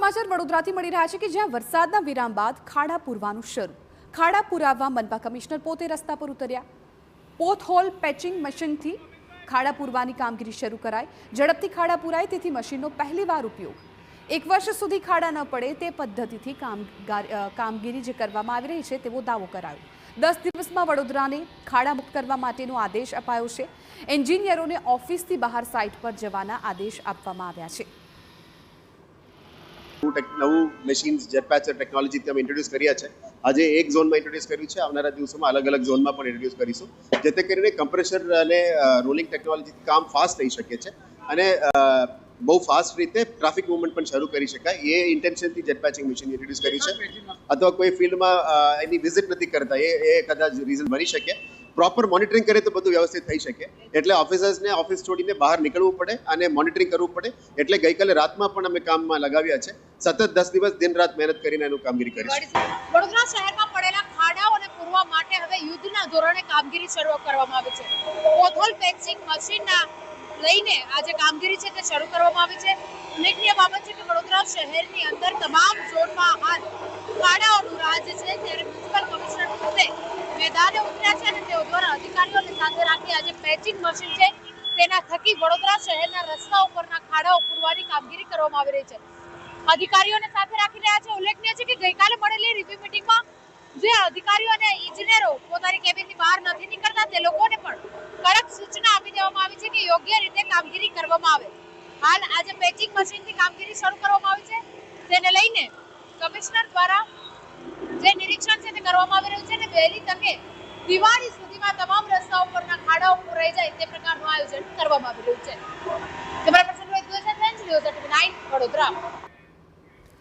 સમાચાર વડોદરાથી મળી રહ્યા છે કે જ્યાં વરસાદના વિરામ બાદ ખાડા પૂરવાનું શરૂ. ખાડા પુરાવવા મનપા કમિશનર પોતે રસ્તા પર ઉતર્યા. પોથહોલ પેચિંગ મશીનથી ખાડા પૂરવાની કામગીરી શરૂ કરાઈ. ઝડપથી ખાડા પૂરાય તેથી મશીનનો પહેલીવાર ઉપયોગ. 1 વર્ષ સુધી ખાડા ન પડે તે પદ્ધતિથી કામગીરી જે કરવામાં આવી રહી છે તેવો દાવો કરાયો. 10 દિવસમાં વડોદરાને ખાડા મુક્ત કરવા માટેનો આદેશ અપાયો છે. એન્જિનિયરોને ઓફિસથી બહાર સાઇટ પર જવાના આદેશ આપવામાં આવ્યા છે. નવું મશીન્સ જેટપેચર ટેકનોલોજી અમે ઇન્ટ્રોડ્યુસ કર્યા છે. આજે એક ઝોનમાં ઇન્ટ્રોડ્યુસ કર્યું છે. આવનારા દિવસોમાં અલગ અલગ ઝોનમાં પણ ઇન્ટ્રોડ્યુસ કરીશું, જેથી કરીને કમ્પ્રેશર અને રોલિંગ ટેકનોલોજીથી કામ ફાસ્ટ થઈ શકે છે અને બહુ ફાસ્ટ રીતે ટ્રાફિક મૂવમેન્ટ પણ શરૂ કરી શકાય. એ ઇન્ટેન્શનથી જેટપેચિંગ મશીન ઇન્ટ્રોડ્યુસ કર્યું છે. અથવા કોઈ ફિલ્ડમાં એની વિઝિટ નથી કરતા એ કદાચ રીઝન બની શકે. પ્રોપર મોનિટરિંગ કરે તો બધું વ્યવસ્થિત થઈ શકે. એટલે ઓફિસર્સને ઓફિસ છોડીને બહાર નીકળવું પડે અને મોનિટરિંગ કરવું પડે. એટલે ગઈકાલે રાતમાં પણ અમે કામમાં લગાવ્યા છે. સતત 10 દિવસ દિન રાત મહેનત કરીને એનું કામગીરી કરીશું. વડોદરા શહેરમાં પડેલા ખાડાઓને પૂરવા માટે હવે યુદ્ધના ધોરણે કામગીરી શરૂ કરવામાં આવી છે. પોથહોલ પેચિંગ મશીનના લઈને આજે કામગીરી છે તે શરૂ કરવામાં આવી છે. ઉલ્લેખનીય બાબત છે કે વડોદરા શહેરની અંદર તમામ ઝોનમાં હાલ ખાડાઓનું રાજ છે, ત્યારે મ્યુનિસિપલ કમિશનર પોતે મેદાને ઉતર્યા છે અને તેઓ દ્વારા અધિકારીઓને સાથે રાખી આજે પેચિંગ મશીન છે તેના થકી વડોદરા શહેરના રસ્તા ઉપરના ખાડાઓ પૂરવાની કામગીરી કરવામાં આવી રહી છે. અધિકારીઓને સાથે રાખી રહ્યા છે. ઉલ્લેખનીય છે કે ગઈકાલે મળેલી રિવ્યુ મીટિંગમાં જે અધિકારીઓ અને ઇજનેરો પોતાની કેબિનની બહાર નથી નીકળતા તે લોકોને પણ કડક સૂચના આપી દેવામાં આવી છે કે યોગ્ય રીતે કામગીરી કરવામાં આવે. હાલ આજે પેચિંગ મશીનથી કામગીરી શરૂ કરવામાં આવી છે. તેને લઈને કમિશનર દ્વારા જે નિરીક્ષણ છે તે કરવામાં આવી રહ્યું છે અને વહેલી તકે દિવાળી સુધીમાં તમામ રસ્તાઓ પરના ખાડાઓ પૂરાઈ જાય તે પ્રકારનું આયોજન કરવામાં આવી રહ્યું છે. કેમેરા પર્સન રોહિત ગોયલ સાથે વડોદરા.